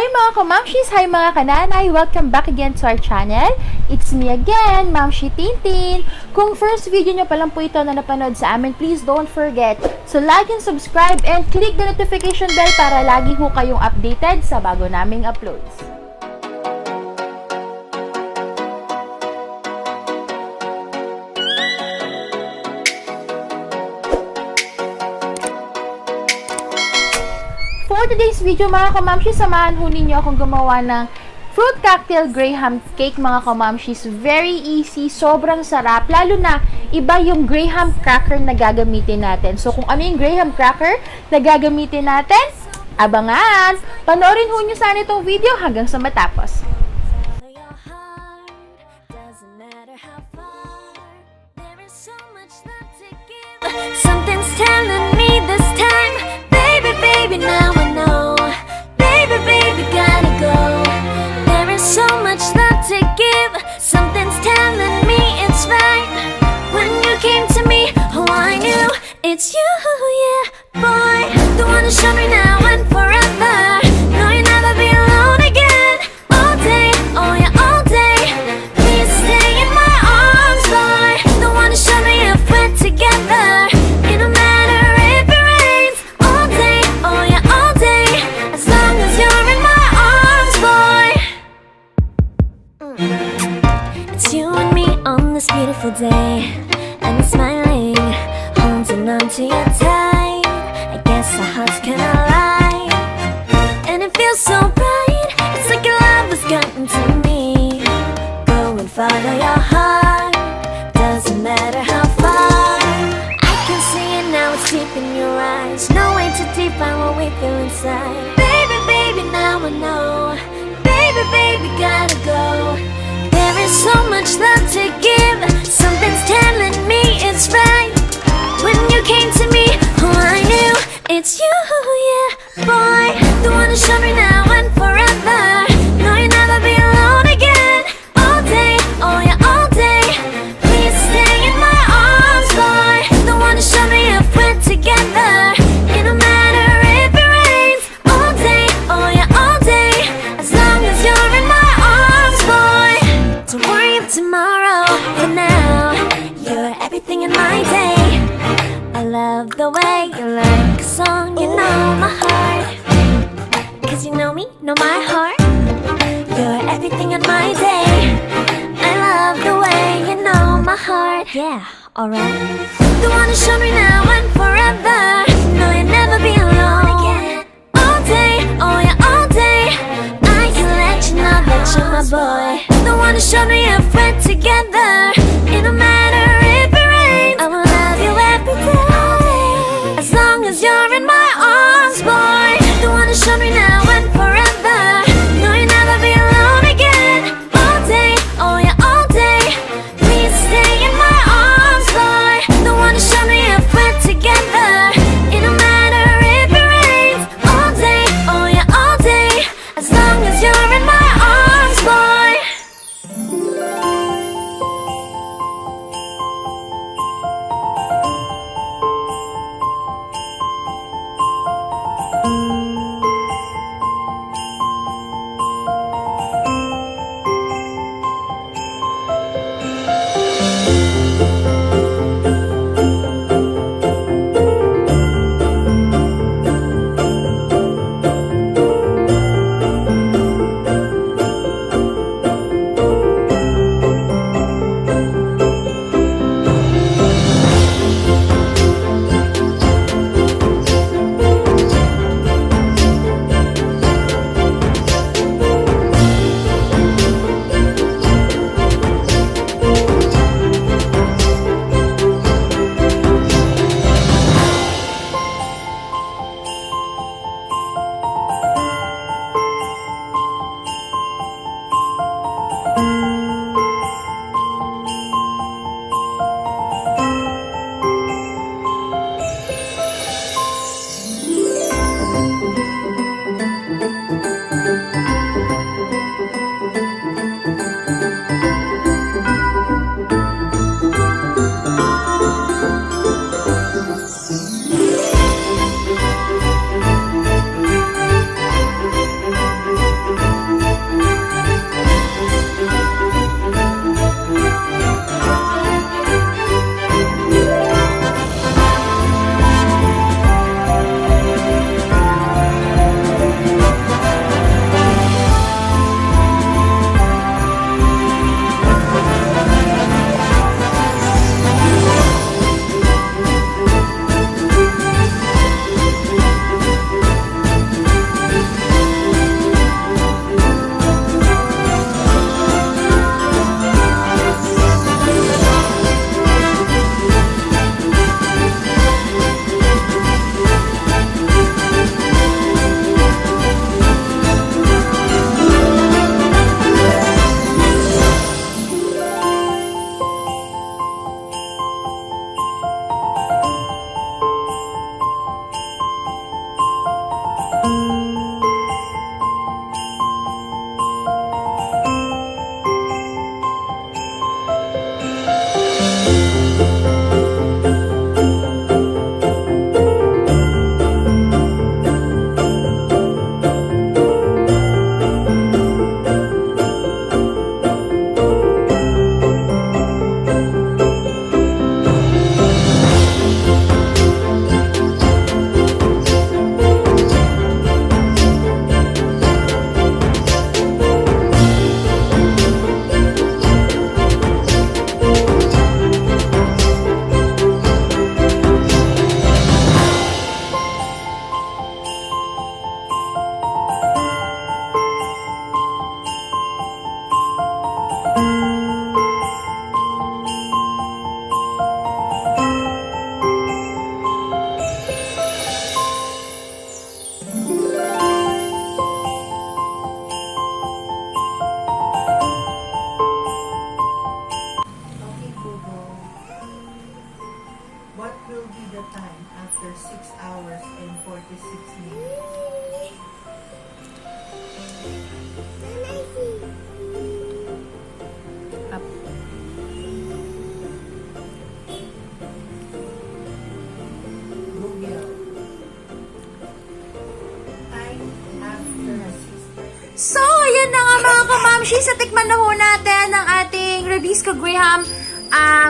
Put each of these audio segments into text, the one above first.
Hi mga Momshies! Hi mga kananay! Welcome back again to our channel. It's me again, Momshie Tintin. Kung first video nyo pa lang po ito na napanood sa amin, please don't forget to like and subscribe and click the notification bell para lagi ho kayong updated sa bago naming uploads. For today's video mga Momshies, samahan ho ninyo akong gumawa ng fruit cocktail graham cake mga Momshies. Very easy, sobrang sarap, lalo na iba yung graham cracker na gagamitin natin. So kung ano yung graham cracker na gagamitin natin, abangan! Panoorin ho nyo sana itong video hanggang sa matapos. Something's telling me this time, baby, baby, now I know. Baby, baby, gotta go. There is so much love to give. Something's telling me it's right. When you came to me, oh, I knew it's you, yeah, boy. The one to show me now and forever. No, you'll never be alone again. All day, oh yeah, all day. Please stay in my arms, boy. The one to show me if we're together. It don't matter if it rains. All day, oh yeah, all day. As long as you're in my arms, boy. It's you and me on this beautiful day, and I'm smiling, holding on to you tight. I guess our hearts can align, and it feels so bright. It's like your love has gotten to me. Go and follow your heart, doesn't matter how far. I can see it now, it's deep in your eyes. No way to define what we feel inside. Baby, baby, now I know. Baby, baby, gotta go. There is so much love to give. Something's telling me it's right. When you came to me, oh, I knew it's you, yeah, boy. The one to show me now and forever. No, you'll never be alone again. All day, oh yeah, all day. Please stay in my arms, boy. The one to show me if we're together. It don't matter if it rains. All day, oh yeah, all day. As long as you're in my arms, boy. Don't worry of tomorrow. For now, you're everything in my day. I love the way you like a song. You know my heart, 'cause you know me, know my heart. You're everything in my day. I love the way you know my heart. Yeah, alright. The one to show me now and forever. No, you'll never be alone again. All day, oh yeah, all day. I can let you know that you're my boy. The one to show me if we're together. It don't matter if it rains. I will love you every day. As long as you're in my arms, boy. The one to show me now and forever. No, you'll never be alone again. All day, oh yeah, all day. Please stay in my arms, boy. The one to show me if we're together. It don't matter if it rains. All day, oh yeah, all day. As long as you're in my arms, boy. So, ayan na nga mga kamamshi. Sa tikman na ho natin ang ating Rebisco Graham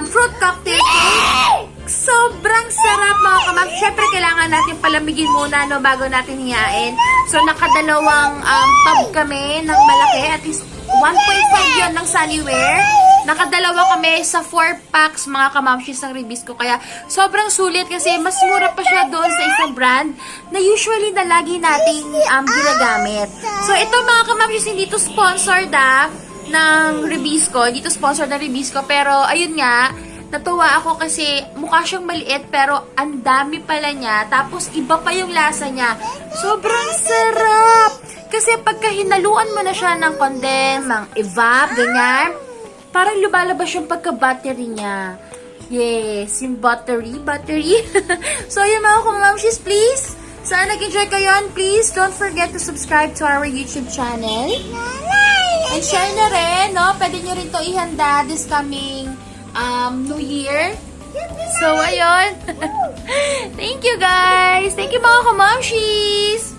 fruit cocktail cake. Sobrang sarap mga kamamshi. Siyempre, kailangan natin palamigin muna no, bago natin hiyain. So, nakadalawang tub kami ng malaki. At least 1.5 yun ng Sunnyware. Nakadalawa kami sa 4 packs mga kamamshis ng Rebisco. Kaya sobrang sulit kasi mas mura pa siya doon sa isang brand na usually na lagi nating ginagamit. So ito mga kamamshis, hindi to sponsored ng Rebisco. Hindi to sponsored ng Rebisco. Pero ayun nga, natuwa ako kasi mukha siyang maliit pero ang dami pala niya. Tapos iba pa yung lasa niya. Sobrang sarap! Kasi pagka hinaluan mo na siya ng condensed, ng evap, ganyan, parang lumalabas yung pagka-buttery niya. Yes, yung buttery. So, yun mga kumamshis, please. Sana nag-enjoy kayo. And please, don't forget to subscribe to our YouTube channel. And share na rin, no? Pwede nyo rin to ihanda this coming New Year. So, ayun. Thank you, guys. Thank you mga kumamshis.